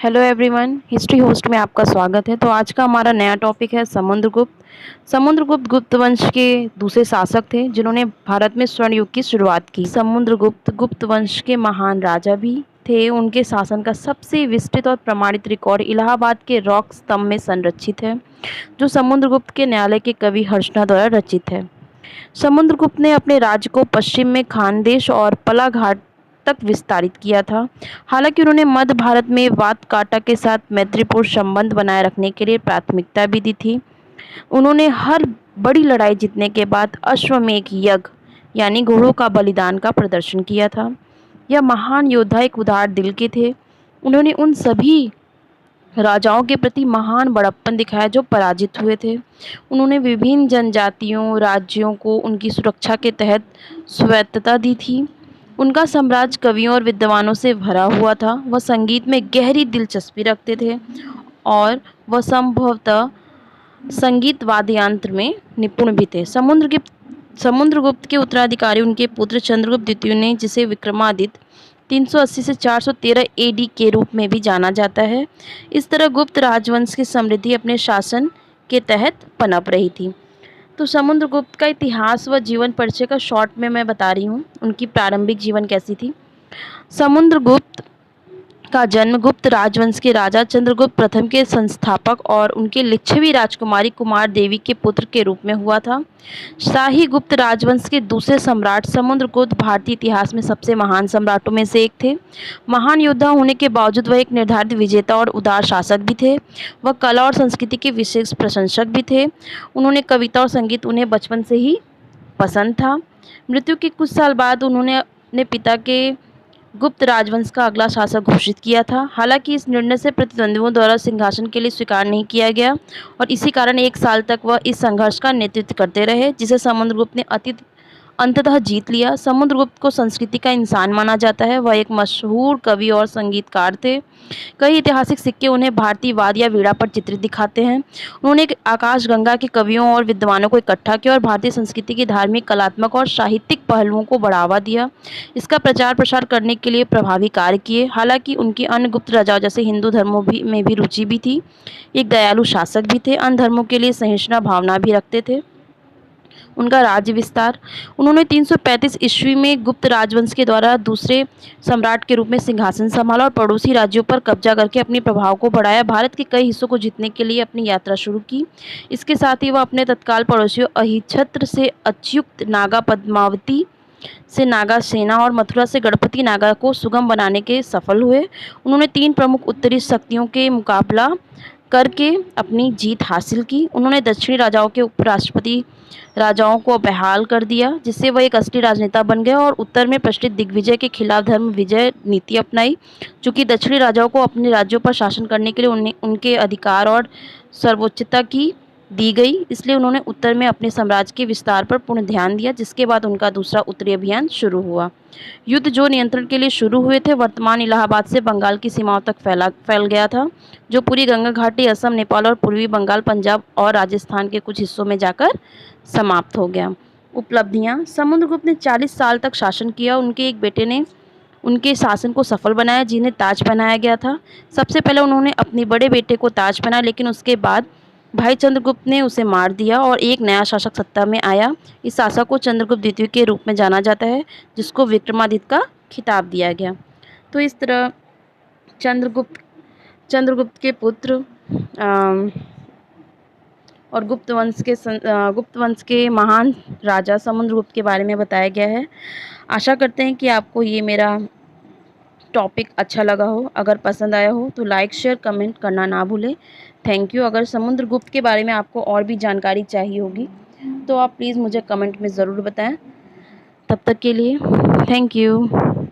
Hello everyone, history host में आपका स्वागत है। तो आज का हमारा नया टॉपिक है समुद्रगुप्त। समुद्रगुप्त गुप्त वंश के दूसरे शासक थे जिन्होंने भारत में स्वर्ण युग की शुरुआत की। समुद्रगुप्त गुप्त वंश के महान राजा भी थे। उनके शासन का सबसे विस्तृत और प्रमाणित रिकॉर्ड इलाहाबाद के रॉक स्तंभ में संरक्षित है, जो समुद्रगुप्त के न्यायालय के कवि हर्षना द्वारा रचित है। समुद्रगुप्त ने अपने राज्य को पश्चिम में खानदेश और पलाघाट तक विस्तारित किया था। हालांकि उन्होंने मध्य भारत में वातकाटा के साथ मैत्रीपूर्ण संबंध बनाए रखने के लिए प्राथमिकता भी दी थी। उन्होंने हर बड़ी लड़ाई जीतने के बाद अश्वमेध यज्ञ यानी घोड़ों का बलिदान का प्रदर्शन किया था। यह महान योद्धा एक उदार दिल के थे। उन्होंने उन सभी राजाओं के प्रति महान बड़प्पन दिखाया जो पराजित हुए थे। उन्होंने विभिन्न जनजातियों राज्यों को उनकी सुरक्षा के तहत स्वायत्तता दी थी। उनका साम्राज्य कवियों और विद्वानों से भरा हुआ था। वह संगीत में गहरी दिलचस्पी रखते थे और वह संभवतः संगीत वाद्ययंत्र में निपुण भी थे। समुद्रगुप्त के उत्तराधिकारी उनके पुत्र चंद्रगुप्त द्वितीय ने, जिसे विक्रमादित्य 380 से 413 एडी के रूप में भी जाना जाता है। इस तरह गुप्त राजवंश की समृद्धि अपने शासन के तहत पनप रही थी। तो समुद्रगुप्त का इतिहास व जीवन परिचय का शॉर्ट में मैं बता रही हूँ, उनकी प्रारंभिक जीवन कैसी थी। समुद्रगुप्त का जन्म गुप्त राजवंश के राजा चंद्रगुप्त प्रथम के संस्थापक और उनके लिच्छवी राजकुमारी कुमार देवी के पुत्र के रूप में हुआ था। शाही गुप्त राजवंश के दूसरे सम्राट समुद्रगुप्त भारतीय इतिहास में सबसे महान सम्राटों में से एक थे। महान योद्धा होने के बावजूद वह एक निर्धारित विजेता और उदार शासक भी थे। वह कला और संस्कृति के विशेष प्रशंसक भी थे। उन्होंने कविता और संगीत उन्हें बचपन से ही पसंद था। मृत्यु के कुछ साल बाद उन्होंने अपने पिता के गुप्त राजवंश का अगला शासक घोषित किया था। हालांकि इस निर्णय से प्रतिद्वंदियों द्वारा सिंहासन के लिए स्वीकार नहीं किया गया और इसी कारण 1 साल तक वह इस संघर्ष का नेतृत्व करते रहे, जिसे समुद्रगुप्त ने अंततः जीत लिया। समुद्रगुप्त को संस्कृति का इंसान माना जाता है। वह एक मशहूर कवि और संगीतकार थे। कई ऐतिहासिक सिक्के उन्हें भारतीय वाद्य या वीणा पर चित्रित दिखाते हैं। उन्होंने आकाशगंगा के कवियों और विद्वानों को इकट्ठा किया और भारतीय संस्कृति की धार्मिक, कलात्मक और साहित्यिक पहलुओं को बढ़ावा दिया। इसका प्रचार प्रसार करने के लिए प्रभावी कार्य किए। हालांकि उनकी अन्य गुप्त राजाओं जैसे हिंदू धर्मों में भी रुचि भी थी। एक दयालु शासक भी थे। अन्य धर्मों के लिए सहिष्णुता भावना भी रखते थे। उनका राज्य विस्तार, उन्होंने 335 ईस्वी में गुप्त राजवंश के द्वारा दूसरे सम्राट के रूप में सिंहासन संभाला और पड़ोसी राज्यों पर कब्जा करके अपने प्रभाव को बढ़ाया। भारत के कई हिस्सों को जीतने के लिए अपनी यात्रा शुरू की। इसके साथ ही वह अपने तत्काल पड़ोसियों अहिच्छत्र से अच्युत नागा, पद्मावती से नागा सेना और मथुरा से गणपति नागा को सुगम बनाने के सफल हुए। उन्होंने 3 प्रमुख उत्तरी शक्तियों के मुकाबला करके अपनी जीत हासिल की। उन्होंने दक्षिणी राजाओं के उपराष्ट्रपति राजाओं को बहाल कर दिया, जिससे वह एक असली राजनेता बन गए और उत्तर में प्रचलित दिग्विजय के खिलाफ धर्म विजय नीति अपनाई। चूंकि दक्षिणी राजाओं को अपने राज्यों पर शासन करने के लिए उनके अधिकार और सर्वोच्चता की दी गई, इसलिए उन्होंने उत्तर में अपने साम्राज्य के विस्तार पर पूर्ण ध्यान दिया, जिसके बाद उनका दूसरा उत्तरी अभियान शुरू हुआ। युद्ध जो नियंत्रण के लिए शुरू हुए थे वर्तमान इलाहाबाद से बंगाल की सीमाओं तक फैल गया था, जो पूरी गंगा घाटी, असम, नेपाल और पूर्वी बंगाल, पंजाब और राजस्थान के कुछ हिस्सों में जाकर समाप्त हो गया। उपलब्धियां, समुद्रगुप्त ने 40 साल तक शासन किया। उनके एक बेटे ने उनके शासन को सफल बनाया, जिन्हें ताज पहनाया गया था। सबसे पहले उन्होंने अपने बड़े बेटे को ताज पहनाया, लेकिन उसके बाद भाई चंद्रगुप्त ने उसे मार दिया और एक नया शासक सत्ता में आया। इस शासक को चंद्रगुप्त द्वितीय के रूप में जाना जाता है, जिसको विक्रमादित्य का खिताब दिया गया। तो इस तरह चंद्रगुप्त के पुत्र और गुप्त वंश के महान राजा समुद्रगुप्त के बारे में बताया गया है। आशा करते हैं कि आपको ये मेरा टॉपिक अच्छा लगा हो। अगर पसंद आया हो तो लाइक, शेयर, कमेंट करना ना भूलें। Thank you. अगर समुद्रगुप्त के बारे में आपको और भी जानकारी चाहिए होगी तो आप प्लीज़ मुझे कमेंट में ज़रूर बताएं। तब तक के लिए थैंक यू।